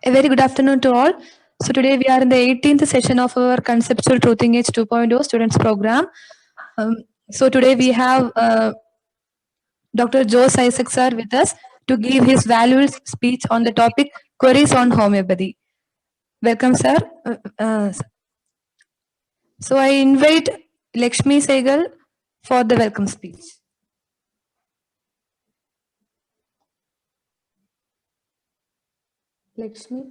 A very good afternoon to all. So today we are in the 18th session of our Conceptual Truthing Age 2.0 students program. So today we have Dr. Jose Isaac sir with us to give his valuable speech on the topic queries on homeopathy. Welcome sir. So I invite Lakshmi Segal for the welcome speech. Lakshmi.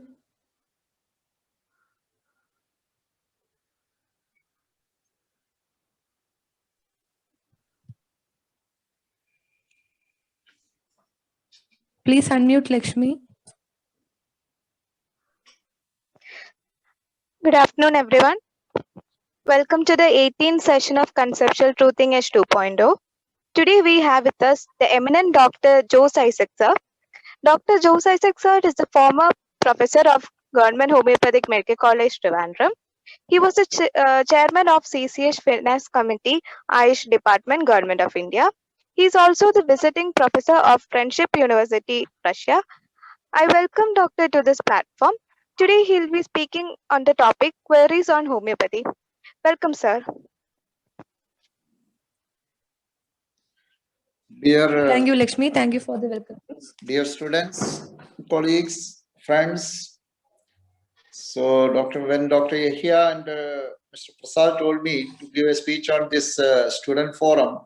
Please unmute Lakshmi. Good afternoon, everyone. Welcome to the 18th session of Conceptual Truthing Age 2.0. Today we have with us the eminent Dr. Jose Isaac sir. Dr. Jose Isaac sir is the former professor of Government Homeopathic Medical College, Trivandrum. He was the chairman of CCH Finance Committee, Ayush Department, Government of India. He is also the visiting professor of Friendship University, Russia. I welcome Doctor to this platform. Today he will be speaking on the topic queries on homeopathy. Welcome, sir. Thank you, Lakshmi. Thank you for the welcome. Dear students, colleagues, friends. So, when Dr. Yahya and Mr. Prasad told me to give a speech on this student forum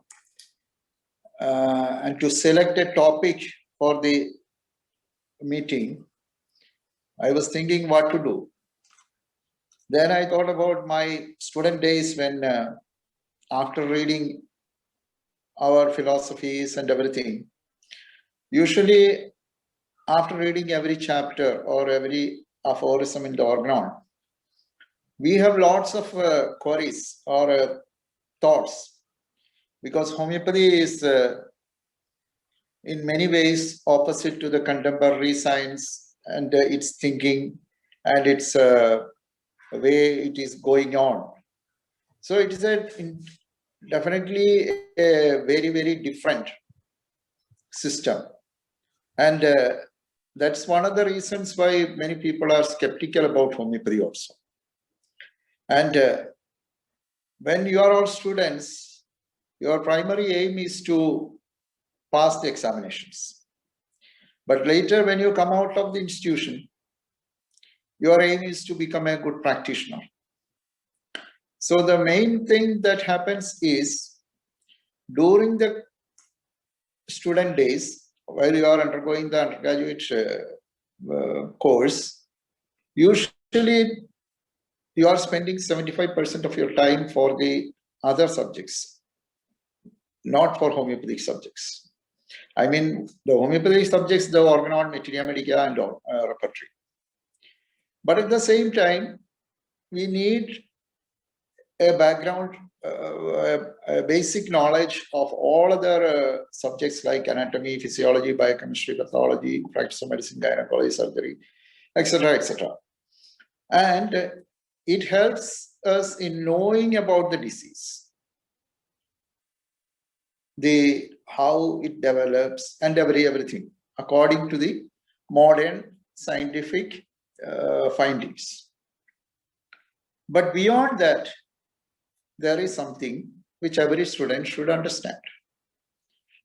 and to select a topic for the meeting, I was thinking what to do. Then I thought about my student days when after reading our philosophies and everything, usually after reading every chapter or every aphorism in the Organon, we have lots of queries or thoughts, because homeopathy is in many ways opposite to the contemporary science and its thinking and its way it is going on. So it is definitely a very, very different system. And that's one of the reasons why many people are skeptical about homeopathy also. And when you are all students, your primary aim is to pass the examinations. But later, when you come out of the institution, your aim is to become a good practitioner. So the main thing that happens is during the student days, while you are undergoing the undergraduate course, usually you are spending 75% of your time for the other subjects, not for homeopathic subjects. I mean, the homeopathic subjects, the Organon, Materia Medica, and repertory. But at the same time, we need a background, a basic knowledge of all other subjects like anatomy, physiology, biochemistry, pathology, practice of medicine, gynecology, surgery, etc., etc. And it helps us in knowing about the disease, how it develops, and everything according to the modern scientific findings. But beyond that, there is something which every student should understand.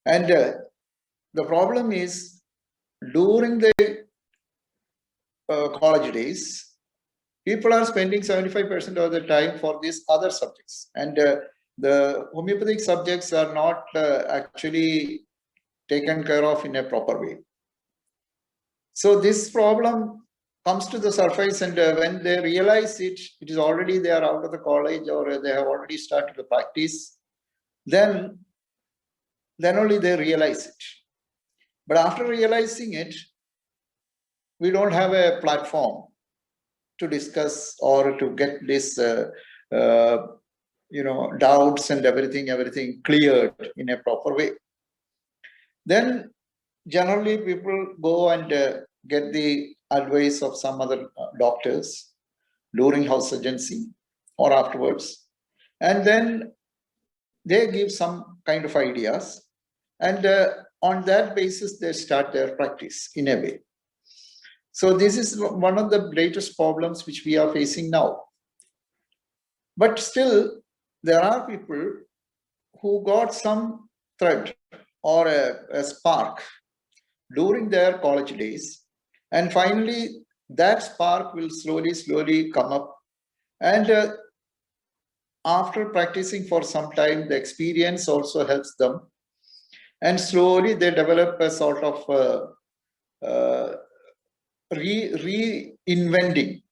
And the problem is, during the college days, people are spending 75% of the time for these other subjects. And the homeopathic subjects are not actually taken care of in a proper way. So this problem comes to the surface, and when they realize it, it is already they are out of the college or they have already started the practice, then only they realize it. But after realizing it, we don't have a platform to discuss or to get this doubts and everything cleared in a proper way. Then generally people go and get the advice of some other doctors during house surgency or afterwards, and then they give some kind of ideas, and on that basis they start their practice in a way. So this is one of the greatest problems which we are facing now. But still, there are people who got some thread or a spark during their college days. And finally, that spark will slowly come up. And after practicing for some time, the experience also helps them. And slowly they develop a sort of reinventing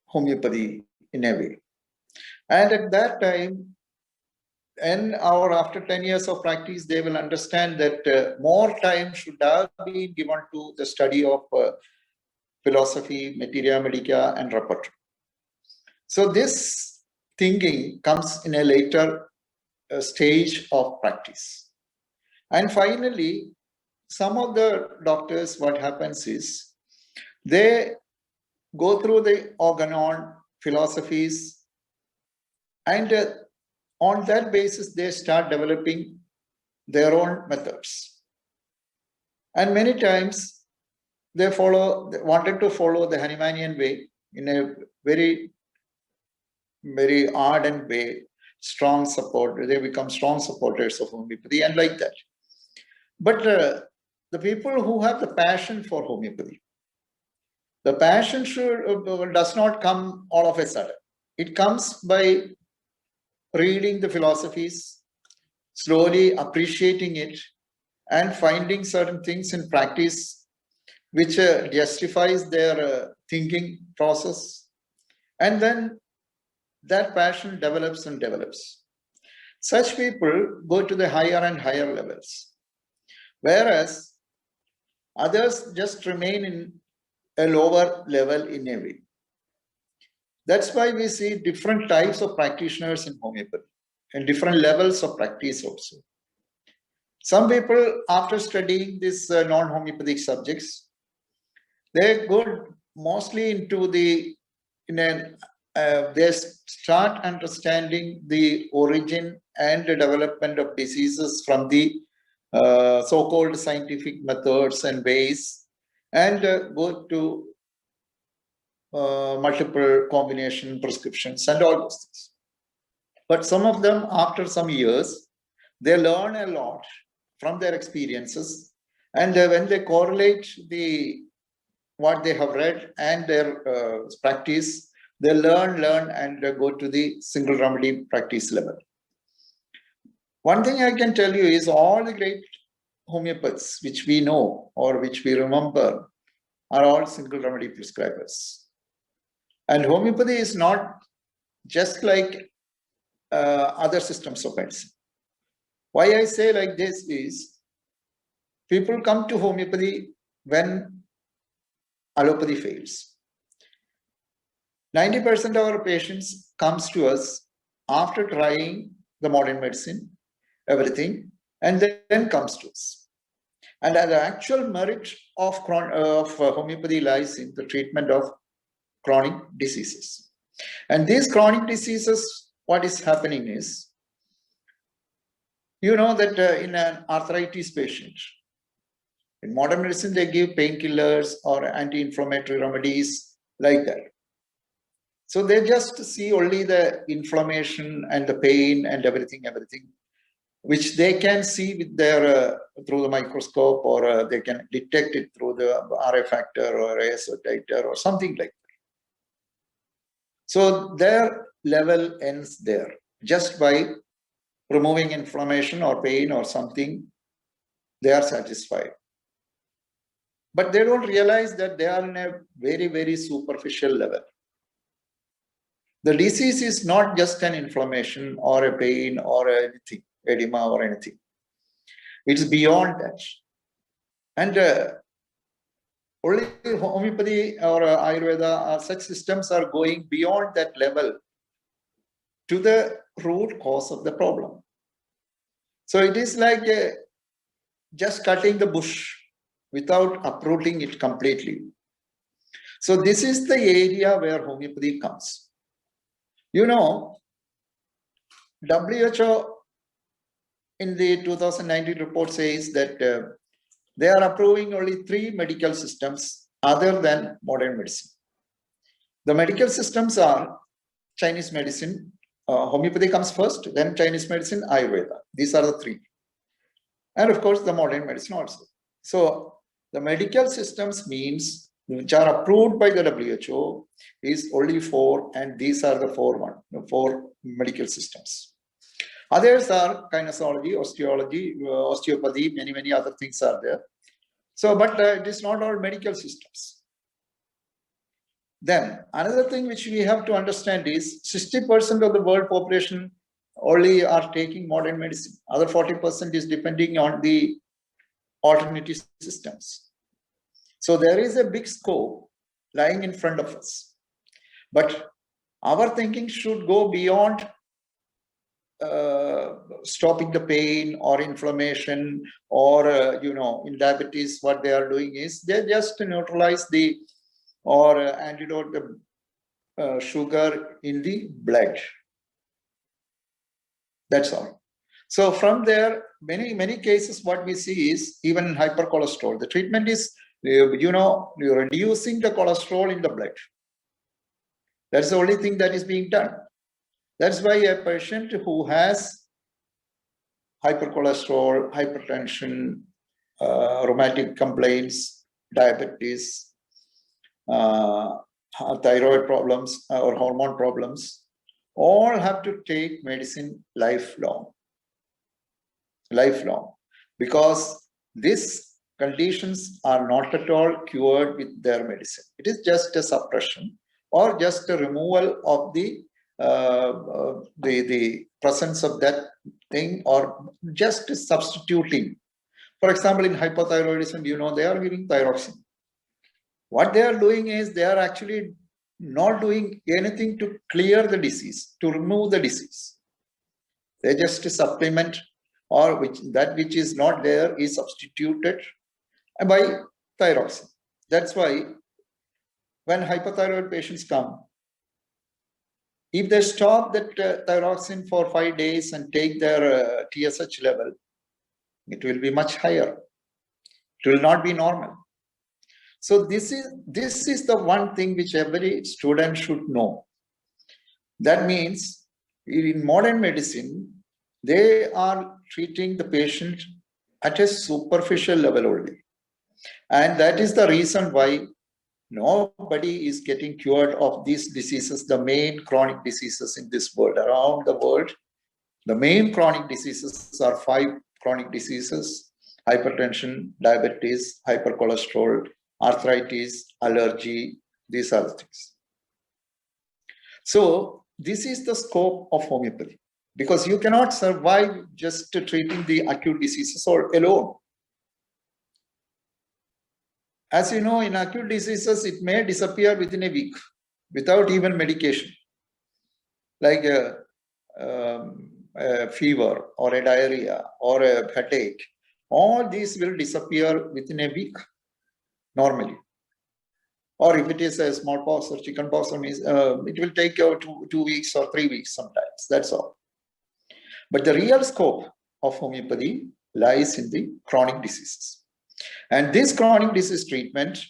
homeopathy in a way. And at that time, after 10 years of practice, they will understand that more time should have been given to the study of philosophy, materia medica, and repertoire. So this thinking comes in a later stage of practice. And finally, some of the doctors, what happens is, they go through the organon philosophies, and on that basis, they start developing their own methods. And many times, they wanted to follow the Hahnemanian way in a very, very ardent way, strong support. They become strong supporters of homeopathy and like that. But the people who have the passion for homeopathy, the passion does not come all of a sudden. It comes by reading the philosophies, slowly appreciating it, and finding certain things in practice which justifies their thinking process. And then that passion develops and develops. Such people go to the higher and higher levels, whereas others just remain in a lower level in a way. That's why we see different types of practitioners in homeopathy and different levels of practice also. Some people, after studying these non-homeopathic subjects, they go mostly into they start understanding the origin and the development of diseases from the so-called scientific methods and ways, and go to multiple combination prescriptions and all those things. But some of them, after some years, they learn a lot from their experiences, and when they correlate what they have read and their practice, they learn and go to the single remedy practice level. One thing I can tell you is all the great homeopaths which we know or which we remember are all single remedy prescribers. And homeopathy is not just like other systems of medicine. Why I say like this is, people come to homeopathy when allopathy fails. 90% of our patients comes to us after trying the modern medicine, everything, and then comes to us. And the actual merit of homeopathy lies in the treatment of chronic diseases. And these chronic diseases, what is happening is, you know that in an arthritis patient, in modern medicine, they give painkillers or anti-inflammatory remedies like that. So they just see only the inflammation and the pain and everything, which they can see with their through the microscope, or they can detect it through the RA factor or ASO titer or something like that. So their level ends there, just by removing inflammation or pain or something, they are satisfied. But they don't realize that they are in a very, very superficial level. The disease is not just an inflammation or a pain or anything, edema or anything. It's beyond that. And only homeopathy or Ayurveda, such systems are going beyond that level to the root cause of the problem. So it is like just cutting the bush without uprooting it completely. So this is the area where homeopathy comes. You know, WHO in the 2019 report says that they are approving only 3 medical systems other than modern medicine. The medical systems are Chinese medicine, homeopathy comes first, then Chinese medicine, Ayurveda. These are the three. And of course, the modern medicine also. So the medical systems means which are approved by the WHO is only four, and these are the four medical systems. Others are kinesiology, osteology, osteopathy, many other things are there. So, but it is not all medical systems. Then another thing which we have to understand is 60% of the world population only are taking modern medicine. Other 40% is depending on the alternative systems. So there is a big scope lying in front of us. But our thinking should go beyond stopping the pain or inflammation or, in diabetes, what they are doing is they just neutralize the or antidote the sugar in the blood. That's all. So from there, many cases, what we see is even hypercholesterol. The treatment is, you're reducing the cholesterol in the blood. That's the only thing that is being done. That's why a patient who has hypercholesterol, hypertension, rheumatic complaints, diabetes, thyroid problems or hormone problems, all have to take medicine lifelong, because these conditions are not at all cured with their medicine. It is just a suppression or just a removal of the presence of that thing, or just substituting. For example, in hypothyroidism, they are giving thyroxine. What they are doing is they are actually not doing anything to clear the disease, to remove the disease. They just supplement, or which is not there is substituted by thyroxine. That's why when hypothyroid patients come, if they stop that thyroxine for 5 days and take their TSH level, it will be much higher. It will not be normal. So this is the one thing which every student should know. That means in modern medicine, they are treating the patient at a superficial level only. And that is the reason why nobody is getting cured of these diseases, the main chronic diseases in this world. Around the world, the main chronic diseases are 5 chronic diseases: hypertension, diabetes, hypercholesterol, arthritis, allergy. These are the things. So this is the scope of homeopathy, because you cannot survive just treating the acute diseases alone. As you know, in acute diseases, it may disappear within a week without even medication, like a fever or a diarrhea or a headache. All these will disappear within a week normally. Or if it is a smallpox or chickenpox, it will take 2 weeks or 3 weeks sometimes. That's all. But the real scope of homeopathy lies in the chronic diseases. And this chronic disease treatment,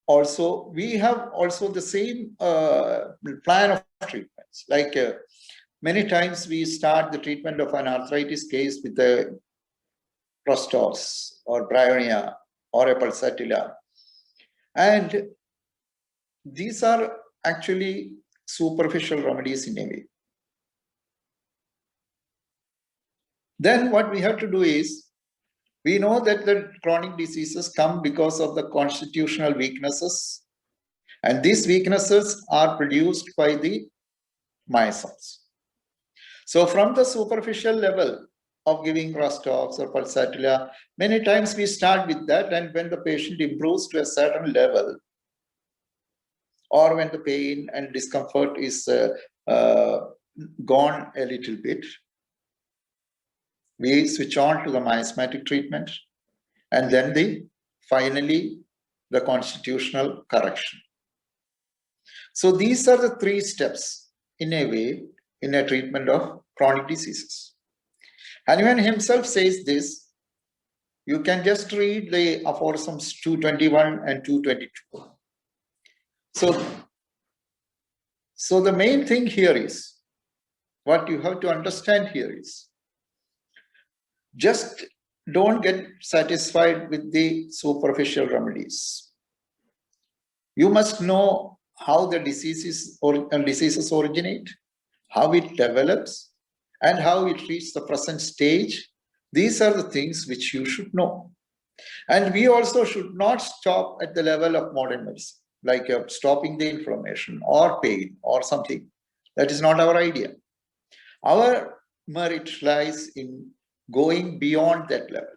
also, we have also the same plan of treatments. Like many times we start the treatment of an arthritis case with a Prostos or Bryonia or a Pulsatilla. And these are actually superficial remedies in a way. Then what we have to do is, we know that the chronic diseases come because of the constitutional weaknesses, and these weaknesses are produced by the myosomes. So from the superficial level of giving Prostos or Pulsatilla, many times we start with that, and when the patient improves to a certain level, or when the pain and discomfort is gone a little bit, we switch on to the miasmatic treatment, and then finally the constitutional correction. So these are the 3 steps in a way in a treatment of chronic diseases. Hahnemann himself says this, You can just read the aphorisms 221 and 222. So the main thing here is, what you have to understand here is, just don't get satisfied with the superficial remedies. You must know how the diseases originate, how it develops, and how it reaches the present stage. These are the things which you should know. And we also should not stop at the level of modern medicine, like stopping the inflammation or pain or something. That is not our idea. Our merit lies in going beyond that level.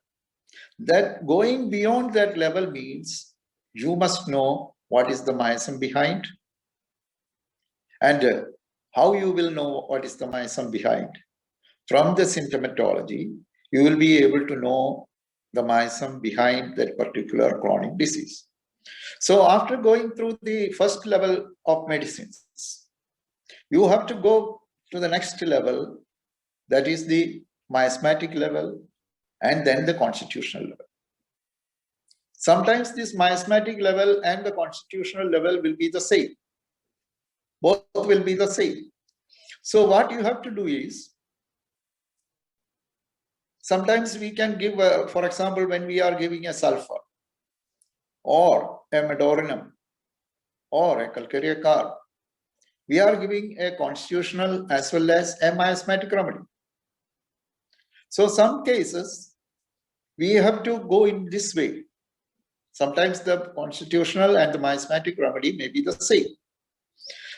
That going beyond that level means you must know what is the mechanism behind, and how you will know what is the mechanism behind. From the symptomatology, you will be able to know the mechanism behind that particular chronic disease. So after going through the first level of medicines, you have to go to the next level, that is the miasmatic level, and then the constitutional level. Sometimes this miasmatic level and the constitutional level will be the same. Both will be the same. So what you have to do is, sometimes we can give, for example, when we are giving a sulfur or a medorinum or a calcarea carb, we are giving a constitutional as well as a miasmatic remedy. So some cases, we have to go in this way. Sometimes the constitutional and the miasmatic remedy may be the same.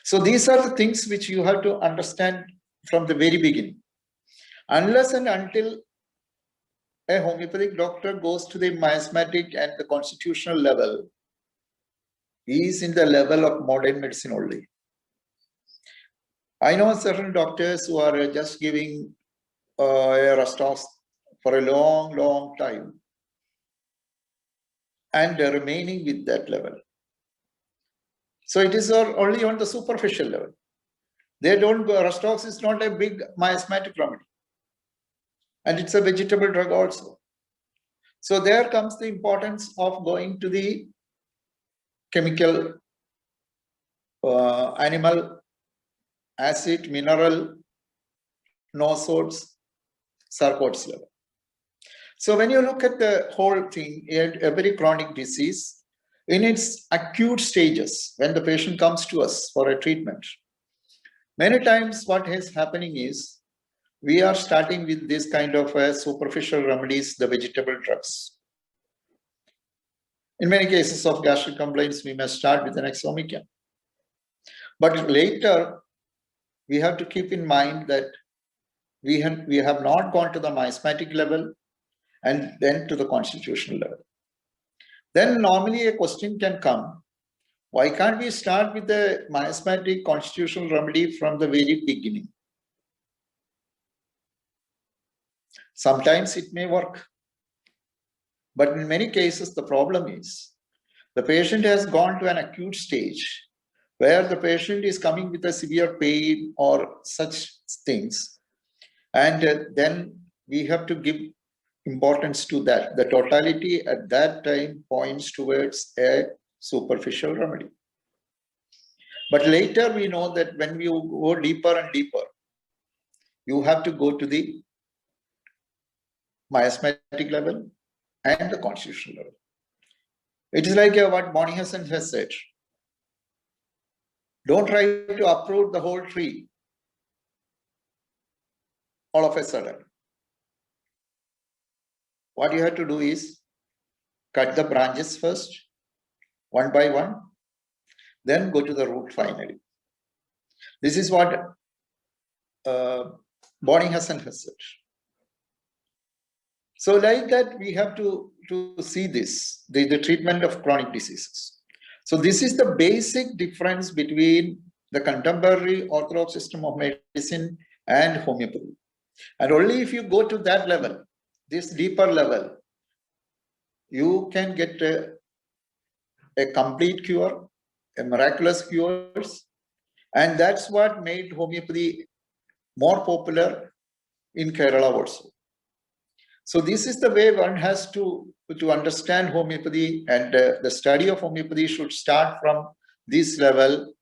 So these are the things which you have to understand from the very beginning. Unless and until a homeopathic doctor goes to the miasmatic and the constitutional level, he is in the level of modern medicine only. I know certain doctors who are just giving a Rastox for a long, long time and remaining with that level. So it is only on the superficial level. They don't go, Rastox is not a big miasmatic remedy. And it's a vegetable drug also. So there comes the importance of going to the chemical, animal, acid, mineral, nosodes, sarcoids level. So when you look at the whole thing, every chronic disease, in its acute stages, when the patient comes to us for a treatment, many times what is happening is, we are starting with this kind of superficial remedies, the vegetable drugs. In many cases of gastric complaints, we may start with an Exomicam. But later, we have to keep in mind that we have not gone to the miasmatic level and then to the constitutional level. Then normally a question can come, why can't we start with the miasmatic constitutional remedy from the very beginning? Sometimes it may work. But in many cases, the problem is, the patient has gone to an acute stage where the patient is coming with a severe pain or such things. And then we have to give importance to that. The totality at that time points towards a superficial remedy. But later we know that when you go deeper and deeper, you have to go to the miasmatic level and the constitutional level. It is like what Bonnie Hassan has said. Don't try to uproot the whole tree all of a sudden. What you have to do is cut the branches first, one by one, then go to the root finally. This is what Bonnie Hassan has said. So like that, we have to see this, the treatment of chronic diseases. So this is the basic difference between the contemporary orthodox system of medicine and homeopathy. And only if you go to that level, this deeper level, you can get a complete cure, a miraculous cures. And that's what made homeopathy more popular in Kerala also. So this is the way one has to understand homeopathy, and the study of homeopathy should start from this level.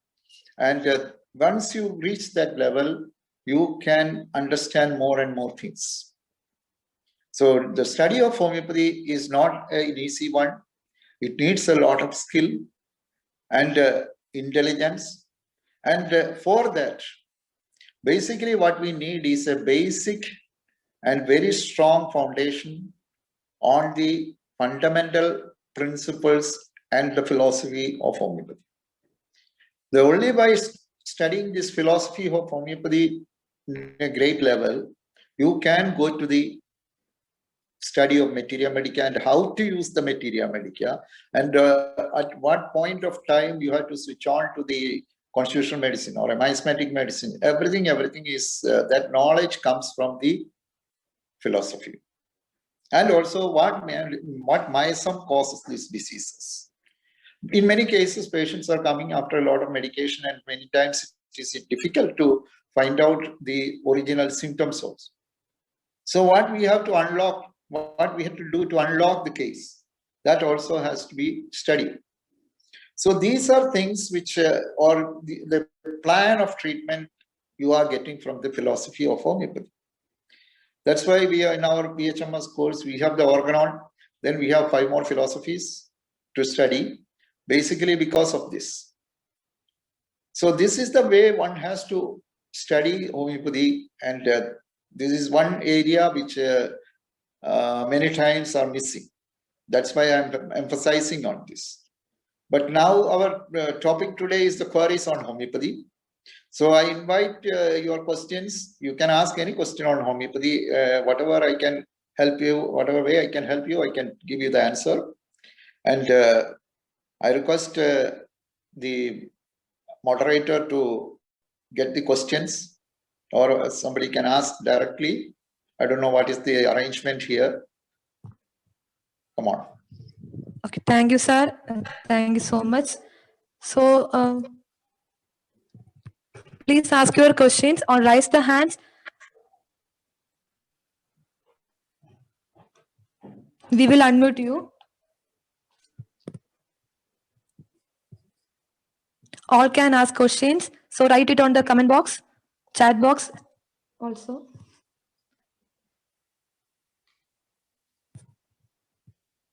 And once you reach that level, you can understand more and more things. So the study of homeopathy is not an easy one. It needs a lot of skill and intelligence. And for that, basically what we need is a basic and very strong foundation on the fundamental principles and the philosophy of homeopathy. The only by studying this philosophy of homeopathy in a great level, you can go to the study of materia medica and how to use the materia medica, and at what point of time you have to switch on to the constitutional medicine or miasmatic medicine. Everything is that knowledge comes from the philosophy. And also what miasm causes these diseases. In many cases, patients are coming after a lot of medication, and many times it is difficult to find out the original symptoms also. So what we have to unlock, what we have to do to unlock the case, that also has to be studied. So these are things which or the plan of treatment you are getting from the philosophy of homeopathy. That's why we are in our PHMS course, we have the organon, then we have 5 more philosophies to study, basically because of this. So this is the way one has to study homeopathy, and this is one area which many times are missing. That's why I'm emphasizing on this. But now our topic today is the queries on homeopathy. So I invite your questions. You can ask any question on homeopathy. Whatever I can help you, whatever way I can help you, I can give you the answer. And I request the moderator to get the questions, or somebody can ask directly. I don't know what is the arrangement here. Come on. Okay, thank you, sir. Thank you so much. So, please ask your questions or raise the hands. We will unmute you. All can ask questions. So write it on the comment box, chat box also.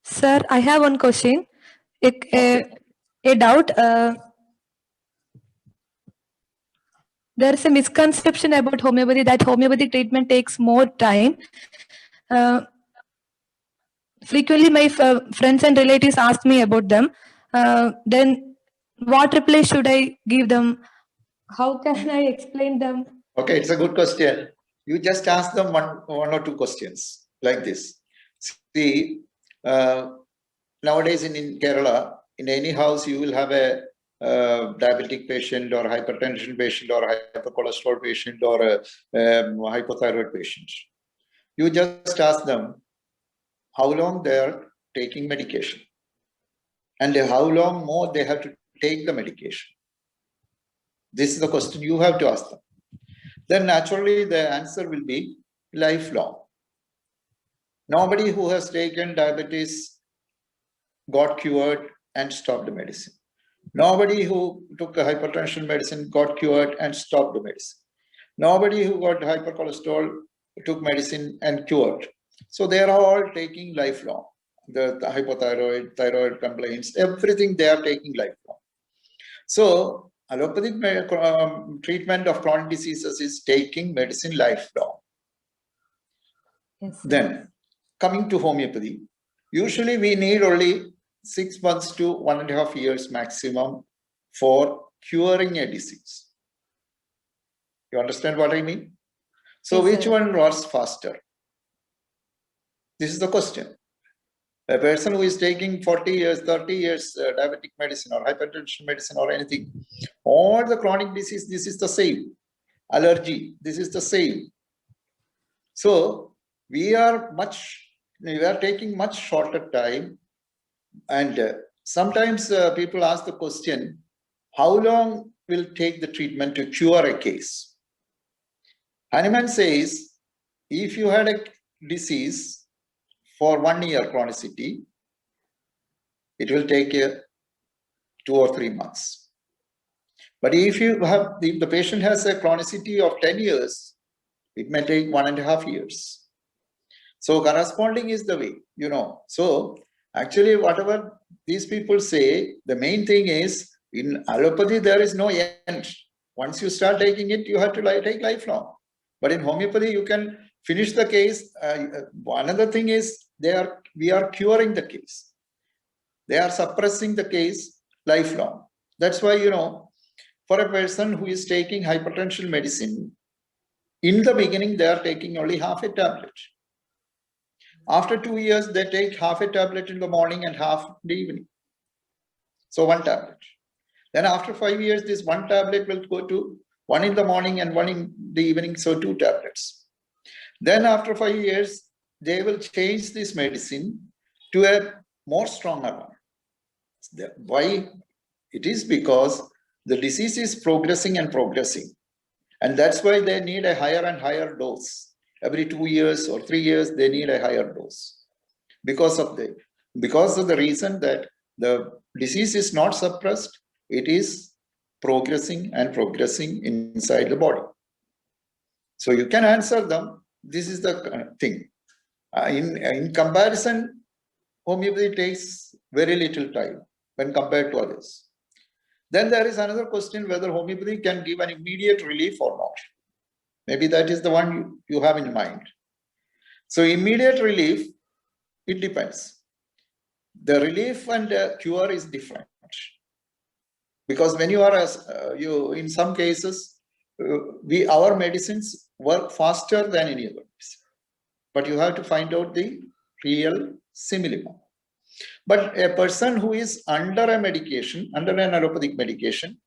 Sir, I have one question. A doubt. There is a misconception about homeopathy that homeopathic treatment takes more time. Frequently, my friends and relatives ask me about them. Then, what reply should I give them? How can I explain them? Okay, it's a good question. You just ask them one or two questions like this. See, nowadays in Kerala, in any house, you will have a diabetic patient or hypertension patient or hypercholesterol patient or a hypothyroid patient. You just ask them how long they are taking medication and how long more they have to take the medication. This is the question you have to ask them. Then naturally the answer will be lifelong. Nobody who has taken diabetes got cured and stopped the medicine. Nobody who took a hypertension medicine got cured and stopped the medicine. Nobody who got hypercholesterol took medicine and cured. So they are all taking lifelong. The hypothyroid, thyroid complaints, everything they are taking lifelong. So allopathic treatment of chronic diseases is taking medicine lifelong. Yes. Then coming to homeopathy, usually we need only 6 months to 1.5 years maximum for curing a disease. You understand what I mean? So Yes, which sir. one was faster? This is the question. A person who is taking 40 years, 30 years diabetic medicine or hypertension medicine or anything, all the chronic disease, this is the same. Allergy, this is the same. So we are taking much shorter time. And sometimes people ask the question, how long will take the treatment to cure a case? Hahnemann says, if you had a disease for 1 year chronicity, it will take 2 or 3 months. But if the patient has a chronicity of 10 years, it may take 1.5 years. So corresponding is the way, So actually, whatever these people say, the main thing is in allopathy, there is no end. Once you start taking it, you have to take lifelong. But in homeopathy, you can finish the case. Another thing is we are curing the case. They are suppressing the case lifelong. That's why, for a person who is taking hypertension medicine, in the beginning, they are taking only half a tablet. After 2 years, they take half a tablet in the morning and half in the evening. So 1 tablet. Then after 5 years, this 1 tablet will go to 1 in the morning and 1 in the evening, so 2 tablets. Then after 5 years, they will change this medicine to a more stronger one. Why? It is because the disease is progressing and progressing. And that's why they need a higher and higher dose. Every 2 years or 3 years, they need a higher dose. Because of the reason that the disease is not suppressed, it is progressing and progressing inside the body. So you can answer them. This is the thing. In comparison, homeopathy takes very little time when compared to others. Then there is another question whether homeopathy can give an immediate relief or not. Maybe that is the one you have in mind. So immediate relief, it depends. The relief and cure is different. Because when you are, in some cases, our medicines work faster than any other medicine. But you have to find out the real similitude. But a person who is under a medication, under an allopathic medication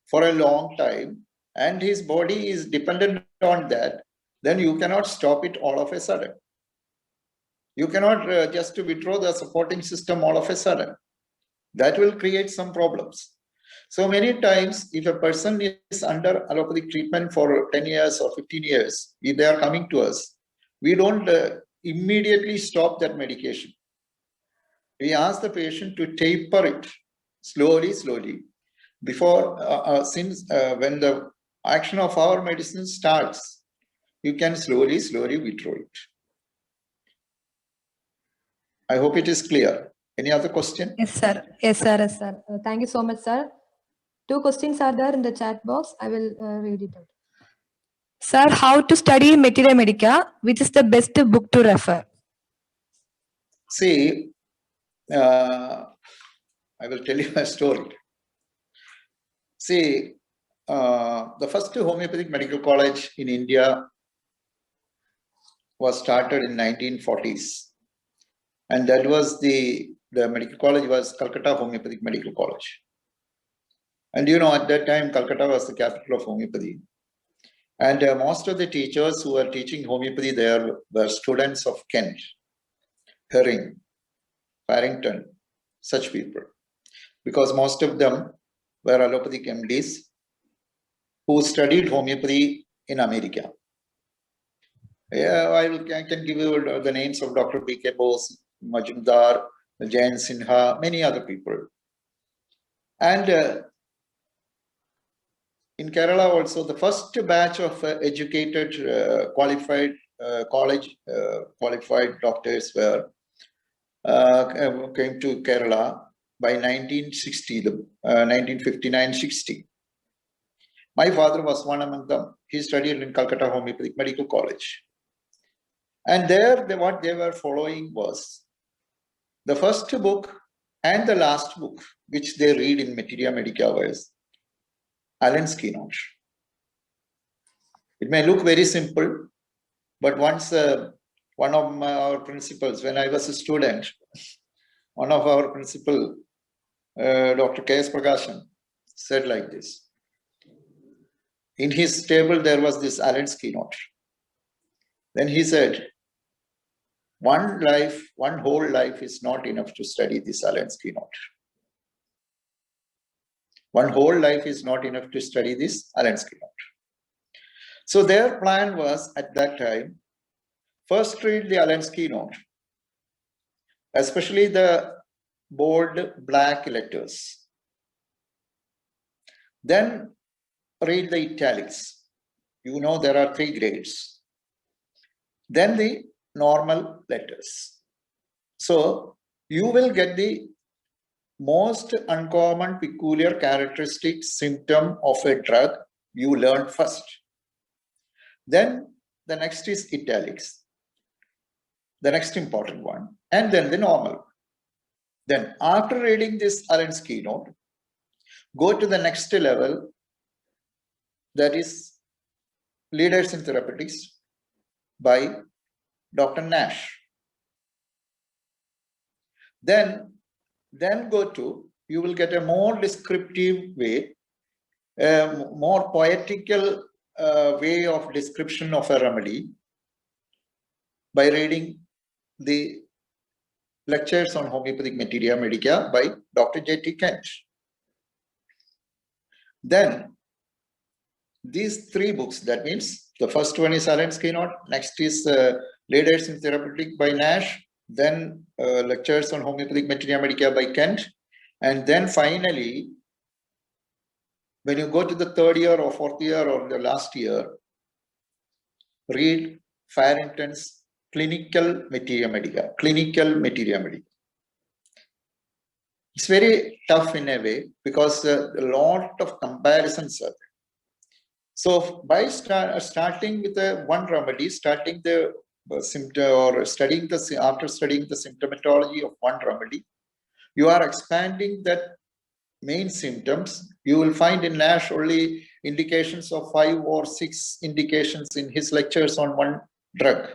for a long time, and his body is dependent on that, then you cannot stop it all of a sudden. You cannot just withdraw the supporting system all of a sudden. That will create some problems. So many times, if a person is under allopathic treatment for 10 years or 15 years, if they are coming to us, we don't immediately stop that medication. We ask the patient to taper it slowly, before, when the action of our medicine starts, you can slowly withdraw it. I hope it is clear. Any other question? Yes, sir. Yes, sir. Yes, sir. Thank you so much, sir. 2 questions are there in the chat box. I will read it out. Sir, how to study Materia Medica? Which is the best book to refer? See, I will tell you a story. See, the first homeopathic medical college in India was started in 1940s. And that was the medical college was Calcutta Homeopathic Medical College. And at that time, Calcutta was the capital of homeopathy. And most of the teachers who were teaching homeopathy there were students of Kent, Herring, Farrington, such people. Because most of them were allopathic MDs who studied homeopathy in America. Yeah, I can give you the names of Dr. B.K. Bose, Majumdar, Jain Sinha, many other people. And in Kerala also, the first batch of educated, qualified qualified doctors were came to Kerala by 1959-60. My father was one among them. He studied in Calcutta Homeopathic Medical College. And there, what they were following was the first book and the last book, which they read in Materia Medica, was Allen's Keynote. It may look very simple, but once one of our principals, when I was a student, one of our principal, Dr. K.S. Prakashan, said like this. In his table, there was this Allen's Keynote. Then he said, one whole life is not enough to study this Allen's Keynote. One whole life is not enough to study this Allen's Keynote. So their plan was at that time, first read the Allen's Keynote, especially the bold black letters. Then read the italics. You know there are 3 grades. Then the normal letters. So you will get the most uncommon, peculiar characteristic symptom of a drug you learn first. Then the next is italics, the next important one, and then the normal. Then after reading this Allen's keynote, go to the next level, that is Leaders in Therapeutics by Dr. Nash. Then go to, you will get a more descriptive way, more poetical way of description of a remedy by reading the Lectures on Homeopathic Materia Medica by Dr. J.T. Kent. Then these 3 books, that means the first one is Allen's keynote, next is Leaders in Therapeutic by Nash, then Lectures on Homeopathic Materia Medica by Kent, and then finally, when you go to the 3rd year or 4th year or the last year, read Farrington's Clinical Materia Medica. It's very tough in a way because a lot of comparisons are there. So by starting with one remedy, starting the symptom or after studying the symptomatology of one remedy, you are expanding that main symptoms. You will find in Nash only indications of 5 or 6 indications in his lectures on one drug,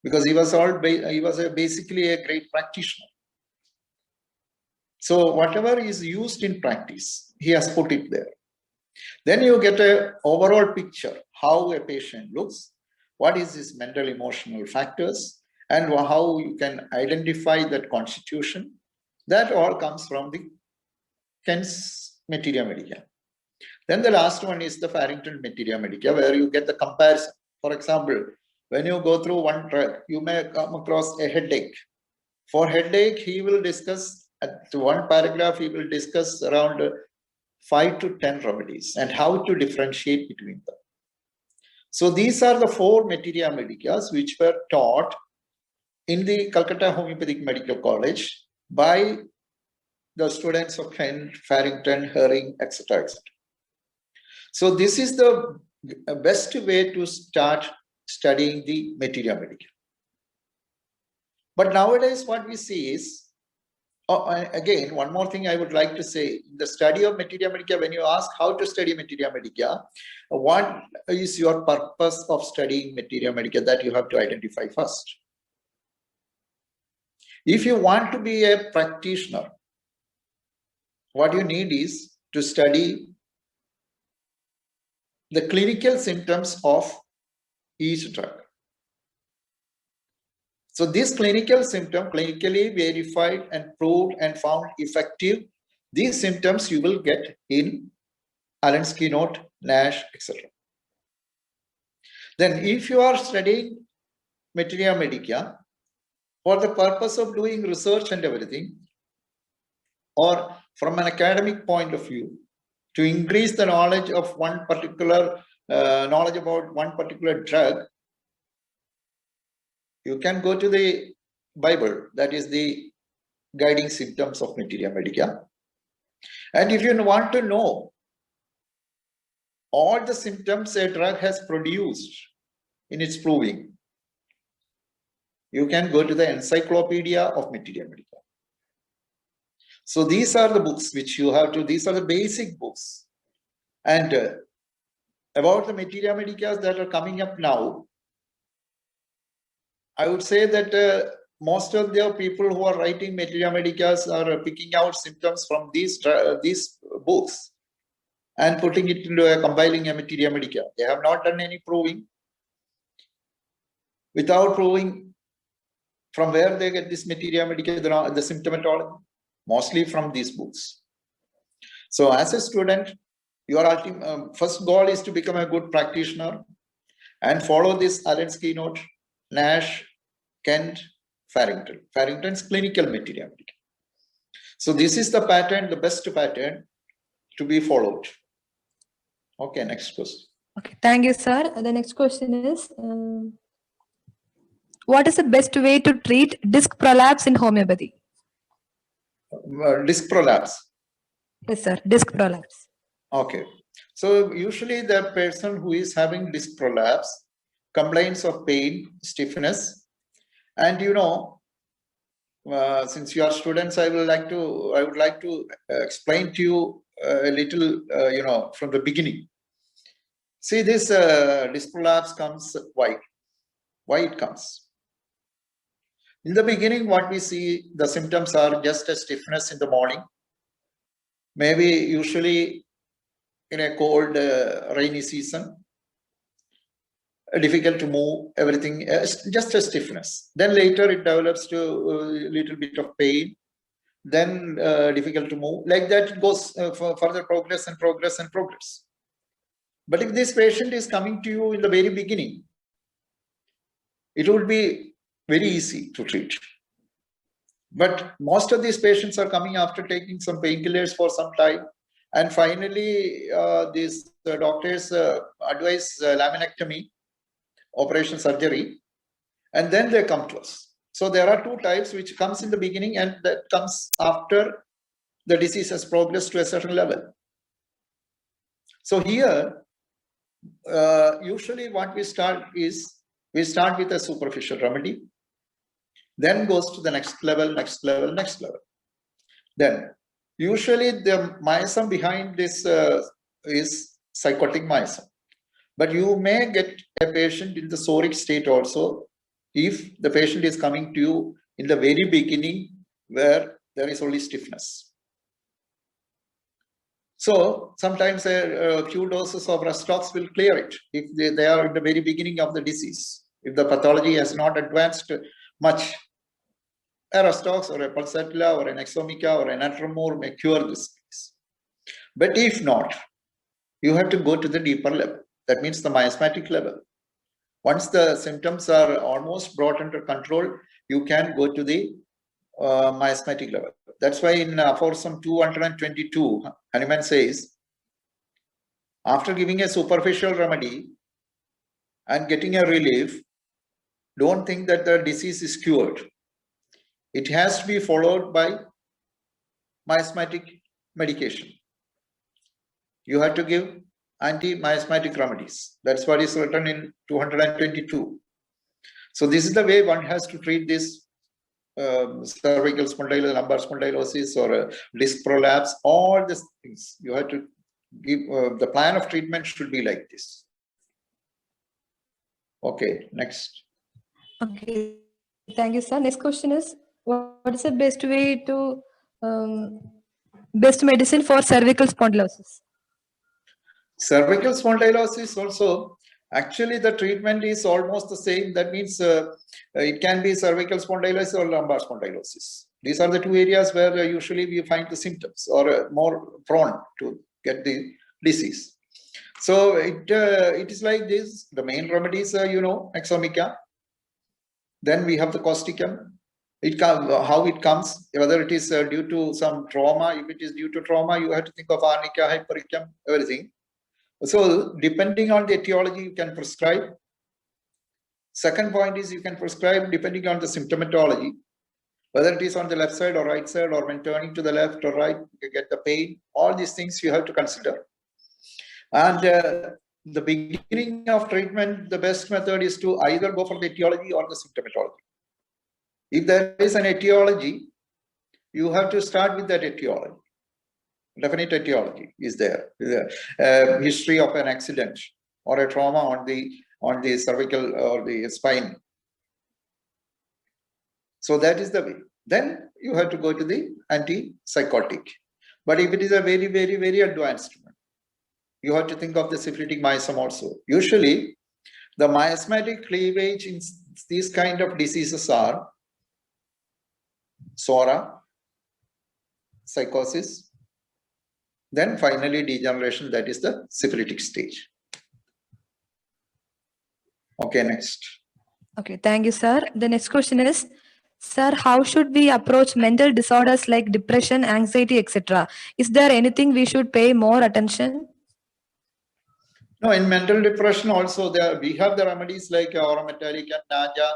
because he was basically a great practitioner. So whatever is used in practice, he has put it there. Then you get an overall picture, how a patient looks, what is his mental emotional factors, and how you can identify that constitution. That all comes from the Kent's Materia Medica. Then the last one is the Farrington Materia Medica, where you get the comparison. For example, when you go through one drug, you may come across a headache. For headache, he will discuss, at one paragraph, he will discuss around 5 to 10 remedies and how to differentiate between them. So these are the 4 Materia Medicas which were taught in the Calcutta Homeopathic Medical College by the students of Kent, Farrington, Herring, etc., etc. So this is the best way to start studying the Materia Medica. But nowadays what we see is, again, one more thing I would like to say, the study of Materia Medica, when you ask how to study Materia Medica, what is your purpose of studying Materia Medica, that you have to identify first. If you want to be a practitioner, what you need is to study the clinical symptoms of each drug. So this clinical symptom, clinically verified and proved and found effective, these symptoms you will get in Allen's keynote, Nash, etc. Then if you are studying Materia Medica for the purpose of doing research and everything, or from an academic point of view, to increase the knowledge of one particular, knowledge about one particular drug, you can go to the Bible, that is the guiding symptoms of Materia Medica. And if you want to know all the symptoms a drug has produced in its proving, you can go to the Encyclopedia of Materia Medica. So these are the books which you have to, these are the basic books. And about the Materia Medica that are coming up now, I would say that most of the people who are writing Materia Medica are picking out symptoms from these books and putting it into compiling a Materia Medica. They have not done any proving. Without proving from where they get this Materia Medica, the symptomatology, mostly from these books. So as a student, your first goal is to become a good practitioner and follow this Allen's keynote, Nash, Kent, pharyngeal. Pharyngeal's clinical materiality. So this is the pattern, the best pattern to be followed. Okay, next question. Okay, thank you, sir. The next question is, what is the best way to treat disc prolapse in homeopathy? Disc prolapse. Yes, sir. Disc prolapse. Okay. So usually the person who is having disc prolapse complains of pain, stiffness, and since you are students, I would like to explain to you a little, from the beginning. See, this disc prolapse comes why? Why it comes? In the beginning, what we see, the symptoms are just a stiffness in the morning, maybe usually in a cold, rainy season, difficult to move, everything, just a stiffness. Then later it develops to a little bit of pain, then difficult to move. Like that, it goes for further progress and progress and progress. But if this patient is coming to you in the very beginning, it would be very easy to treat. But most of these patients are coming after taking some painkillers for some time. And finally, these doctors advise laminectomy, operation surgery, and then they come to us. So there are two types, which comes in the beginning and that comes after the disease has progressed to a certain level. So here, usually what we start is, we start with a superficial remedy, then goes to the next level, next level, next level. Then usually the myasm behind this is psychotic myasm. But you may get a patient in the psoric state also if the patient is coming to you in the very beginning where there is only stiffness. So sometimes a few doses of Restox will clear it if they are in the very beginning of the disease. If the pathology has not advanced much, a Restox or a Pulsatilla or an Exomica or an Atremor may cure this case. But if not, you have to go to the deeper level. That means the miasmatic level. Once the symptoms are almost brought under control, you can go to the miasmatic level. That's why in Aphorism 222, Hanuman says, after giving a superficial remedy and getting a relief, don't think that the disease is cured. It has to be followed by miasmatic medication. You have to give anti-miasmatic remedies. That's what is written in 222. So this is the way one has to treat this cervical spondylosis, lumbar spondylosis, or disc prolapse. All these things you have to give. The plan of treatment should be like this. Okay, next. Okay, thank you, sir. Next question is, what is the best way to best medicine for cervical spondylosis? Cervical spondylosis also, actually the treatment is almost the same. That means it can be cervical spondylosis or lumbar spondylosis. These are the two areas where usually we find the symptoms or more prone to get the disease. So it is like this. The main remedies are, Exomica. Then we have the causticum. How it comes, whether it is due to some trauma. If it is due to trauma, you have to think of arnica, hypericum, everything. So depending on the etiology, you can prescribe. Second point is you can prescribe depending on the symptomatology, whether it is on the left side or right side, or when turning to the left or right, you get the pain. All these things you have to consider. And the beginning of treatment, the best method is to either go for the etiology or the symptomatology. If there is an etiology, you have to start with that etiology. Definite etiology is there. History of an accident or a trauma on the cervical or the spine. So that is the way. Then you have to go to the antipsychotic. But if it is a very, very, very advanced one, you have to think of the syphilitic myasm also. Usually, the miasmatic cleavage in these kind of diseases are psora, psychosis, then finally degeneration, that is the syphilitic stage. Okay, next. Okay, thank you, sir. The next question is, Sir, how should we approach mental disorders like depression, anxiety, etc.? Is there anything we should pay more attention? No, in mental depression also we have the remedies like orometalic and Naja,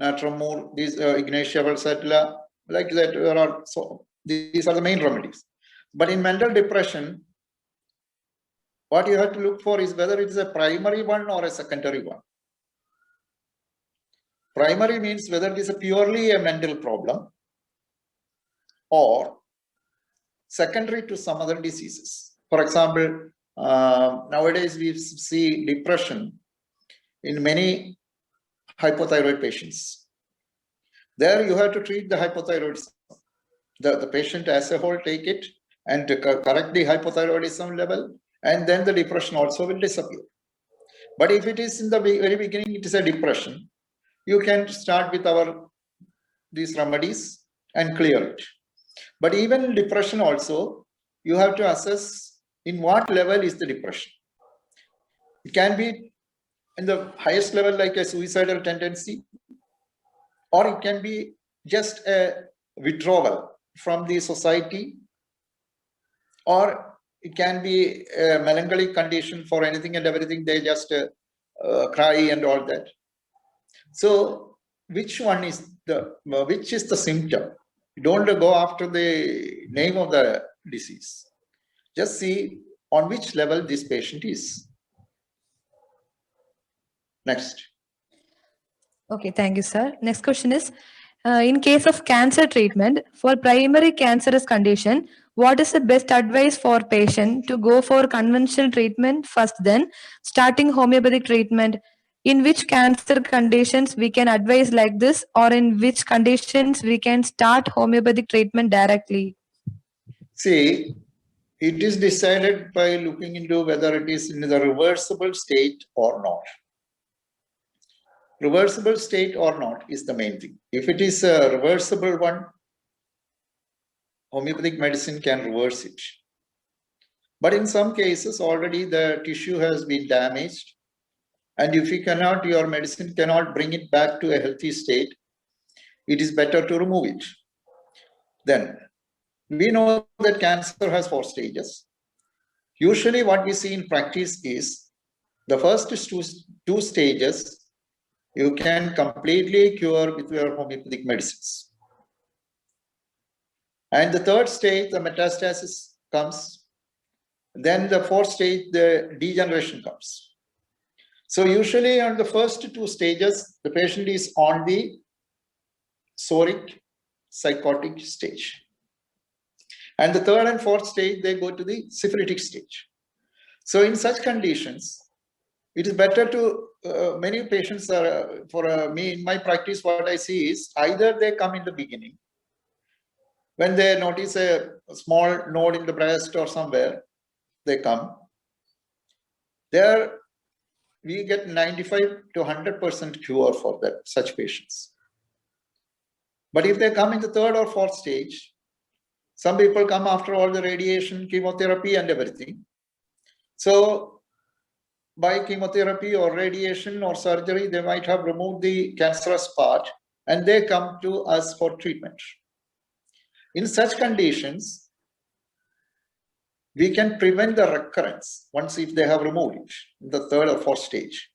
Natramur, these Ignatia Valsatilla, like that. These are the main remedies. But in mental depression, what you have to look for is whether it is a primary one or a secondary one. Primary means whether it is purely a mental problem or secondary to some other diseases. For example, nowadays we see depression in many hypothyroid patients. There you have to treat the hypothyroidism. The patient as a whole take it and to correct the hypothyroidism level, and then the depression also will disappear. But if it is in the very beginning, it is a depression, you can start with these remedies and clear it. But even in depression also, you have to assess in what level is the depression. It can be in the highest level like a suicidal tendency, or it can be just a withdrawal from the society, or it can be a melancholic condition for anything and everything. They just cry and all that. So which is the symptom? Don't go after the name of the disease. Just see on which level this patient is. Next. Okay, thank you, sir. Next question is, in case of cancer treatment, for primary cancerous condition, what is the best advice for patient to go for conventional treatment first, then starting homeopathic treatment? In which cancer conditions we can advise like this, or in which conditions we can start homeopathic treatment directly? See, it is decided by looking into whether it is in the reversible state or not. Reversible state or not is the main thing. If it is a reversible one, homeopathic medicine can reverse it. But in some cases, already the tissue has been damaged. And if your medicine cannot bring it back to a healthy state, it is better to remove it. Then, we know that cancer has 4 stages. Usually what we see in practice is the first 2 stages you can completely cure with your homeopathic medicines. And the 3rd stage, the metastasis comes. Then the 4th stage, the degeneration comes. So usually on the first 2 stages, the patient is on the psoric psychotic stage. And the 3rd and 4th stage, they go to the syphilitic stage. So in such conditions, it is better to, many patients are, me in my practice, what I see is either they come in the beginning, when they notice a small node in the breast or somewhere, they come. There we get 95 to 100% cure for such patients. But if they come in the 3rd or 4th stage, some people come after all the radiation, chemotherapy and everything. So by chemotherapy or radiation or surgery, they might have removed the cancerous part and they come to us for treatment. In such conditions, we can prevent the recurrence once if they have removed it in the 3rd or 4th stage.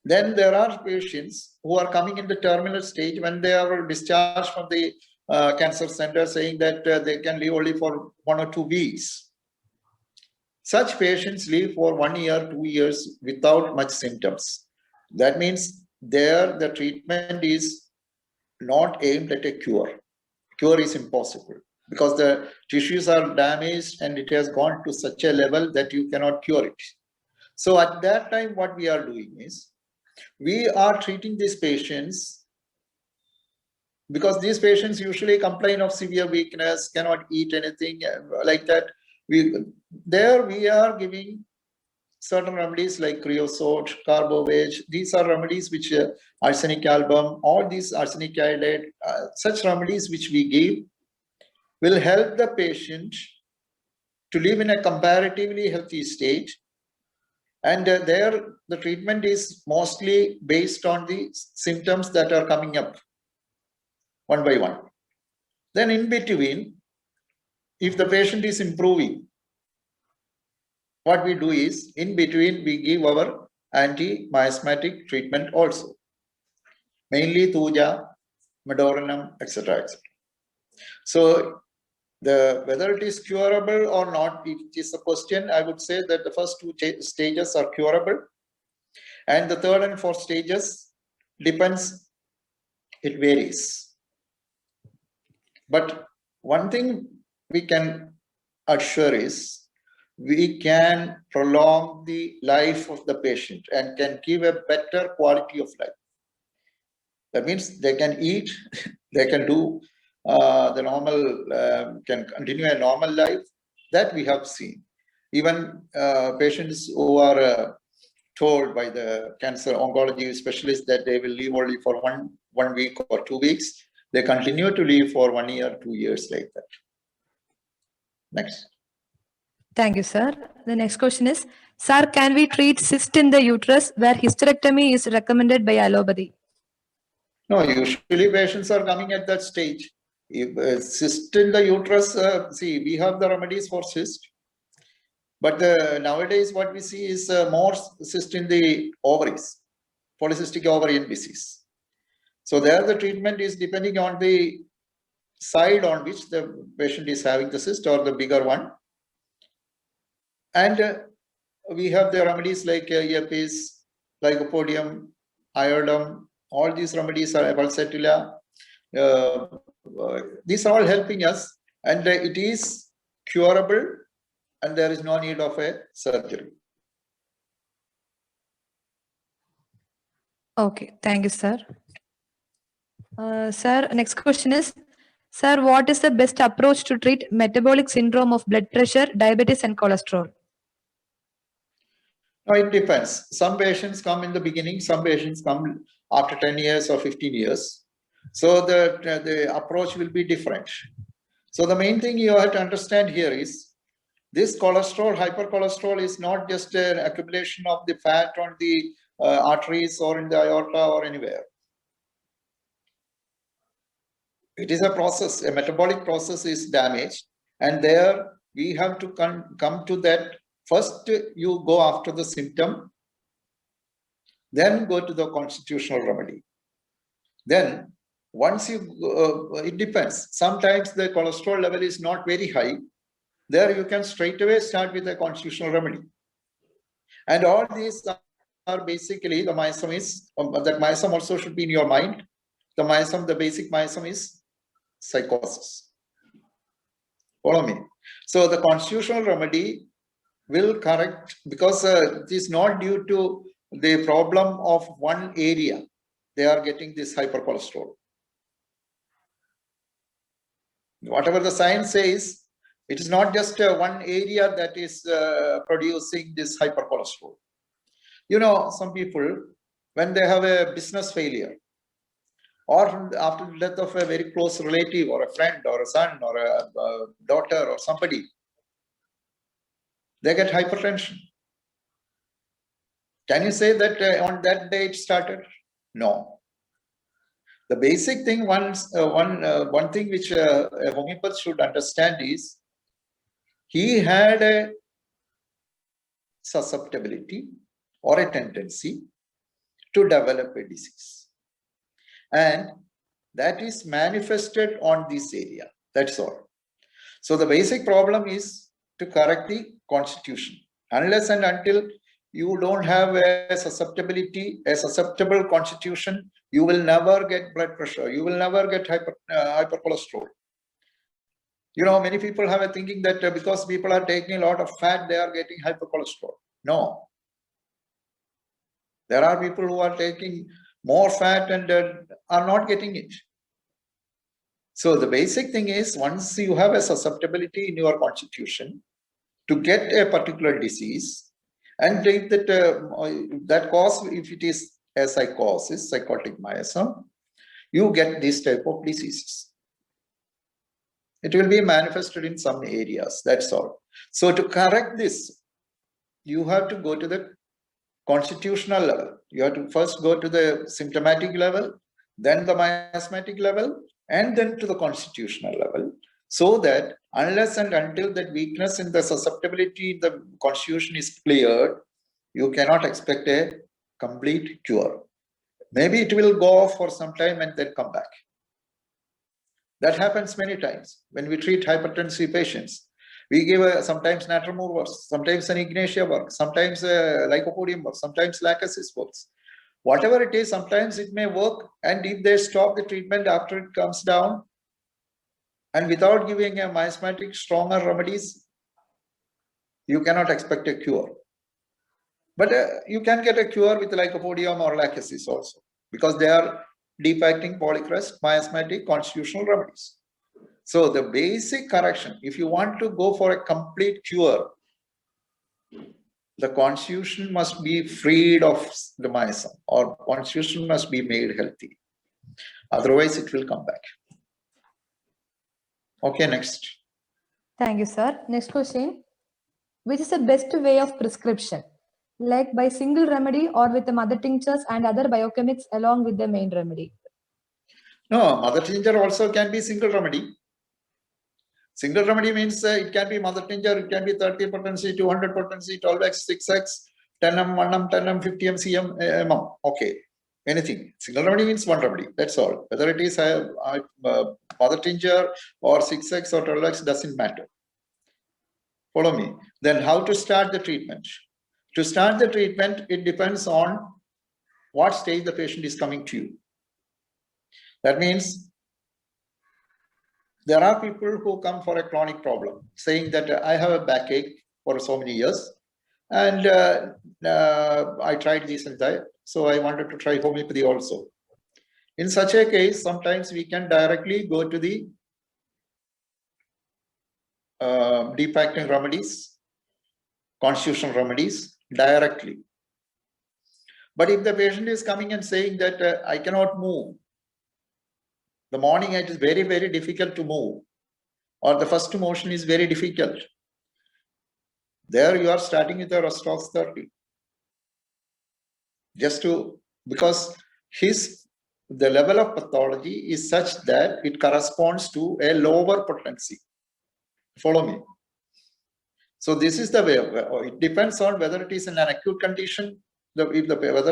Then there are patients who are coming in the terminal stage when they are discharged from the cancer center saying that they can live only for 1 or 2 weeks. Such patients live for 1 year, 2 years without much symptoms. That means there the treatment is not aimed at a cure. Cure is impossible because the tissues are damaged and it has gone to such a level that you cannot cure it. So at that time, what we are doing is we are treating these patients because these patients usually complain of severe weakness, cannot eat anything like that. We are giving certain remedies like creosote, carbovage. These are remedies which arsenic album, all these arsenic iodide, such remedies which we give will help the patient to live in a comparatively healthy state. And the treatment is mostly based on the symptoms that are coming up one by one. Then in between, if the patient is improving, what we do is, in between, we give our anti-miasmatic treatment also, mainly Tuja, Medorinum, etc., etc. So, whether it is curable or not, if it is a question, I would say that the first two stages are curable, and the third and fourth stages depends, it varies. But one thing we can assure is, we can prolong the life of the patient and can give a better quality of life. That means they can eat, they can do the normal, can continue a normal life. That we have seen. Even patients who are told by the cancer oncology specialist that they will live only for one week or 2 weeks, they continue to live for 1 year, 2 years like that. Next. Thank you, sir. The next question is, sir, can we treat cyst in the uterus where hysterectomy is recommended by allopathy? No, usually patients are coming at that stage. If cyst in the uterus, see, we have the remedies for cyst. But nowadays what we see is more cyst in the ovaries, polycystic ovarian disease. So there the treatment is depending on the side on which the patient is having the cyst or the bigger one. And we have the remedies like Earpiece, Lycopodium, Iodum, all these remedies are Valsartan. These are all helping us, and it is curable, and there is no need of a surgery. Okay, thank you, sir. Sir, next question is, sir, what is the best approach to treat metabolic syndrome of blood pressure, diabetes, and cholesterol? No, it depends. Some patients come in the beginning, some patients come after 10 years or 15 years. So the approach will be different. So the main thing you have to understand here is, this cholesterol, hypercholesterol, is not just an accumulation of the fat on the arteries or in the aorta or anywhere. It is a process, a metabolic process is damaged, and there we have to come to that. First, you go after the symptom, then go to the constitutional remedy. Then, once you, it depends. Sometimes the cholesterol level is not very high. There you can straight away start with a constitutional remedy. And all these are basically, the myasm is, that myasm also should be in your mind. The myasm, the basic myasm is psychosis. Follow me. So the constitutional remedy will correct, because it is not due to the problem of one area. They are getting this hypercholesterol. Whatever the science says, it is not just one area that is producing this hypercholesterol. You know, some people, when they have a business failure, or after the death of a very close relative or a friend or a son or a daughter or somebody, they get hypertension. Can you say that on that day it started? No. The basic thing, one thing which a homeopath should understand is, he had a susceptibility or a tendency to develop a disease, and that is manifested on this area. That's all. So the basic problem is to correct the constitution. Unless and until you don't have a susceptibility, a susceptible constitution, you will never get blood pressure. You will never get hypercholesterol. You know, many people have a thinking that because people are taking a lot of fat, they are getting hypercholesterol. No. There are people who are taking more fat and are not getting it. So the basic thing is, once you have a susceptibility in your constitution to get a particular disease, and if that cause, if it is a psychosis, psychotic myasm, you get this type of diseases. It will be manifested in some areas, that's all. So to correct this, you have to go to the constitutional level. You have to first go to the symptomatic level, then the miasmatic level, and then to the constitutional level, so that unless and until that weakness in the susceptibility in the constitution is cleared, you cannot expect a complete cure. Maybe it will go off for some time and then come back. That happens many times when we treat hypertensive patients. We give sometimes Natramur works, sometimes an Ignatia works, sometimes Lycopodium works, sometimes Lachesis works. Whatever it is, sometimes it may work, and if they stop the treatment after it comes down, and without giving a miasmatic stronger remedies, you cannot expect a cure. But you can get a cure with Lycopodium or Lachesis also, because they are deep acting polycrest, miasmatic, constitutional remedies. So the basic correction, if you want to go for a complete cure, the constitution must be freed of the miasm, or constitution must be made healthy. Otherwise, it will come back. Okay, next. Thank you, sir. Next question. Which is the best way of prescription? Like by single remedy or with the mother tinctures and other biochemics along with the main remedy? No, mother tincture also can be single remedy. Single remedy means it can be mother tincture, it can be 30 potency, 200 potency, 12x, 6x, 10m, 1m, 10m, 50m, cm, mm. Okay, anything. Single remedy means one remedy. That's all. Whether it is mother tincture or 6x or 12x doesn't matter. Follow me. Then how to start the treatment? To start the treatment, it depends on what stage the patient is coming to you. That means there are people who come for a chronic problem, saying that I have a backache for so many years, and I tried this and that, so I wanted to try homeopathy also. In such a case, sometimes we can directly go to the deep acting remedies, constitutional remedies directly. But if the patient is coming and saying that I cannot move, the morning it is very, very difficult to move, or the first motion is very difficult, there you are starting with a Rostov's therapy. Because the level of pathology is such that it corresponds to a lower potency. Follow me. So this is the way. It depends on whether it is in an acute condition, whether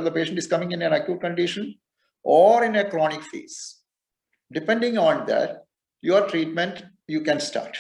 the patient is coming in an acute condition or in a chronic phase. Depending on that, your treatment you can start.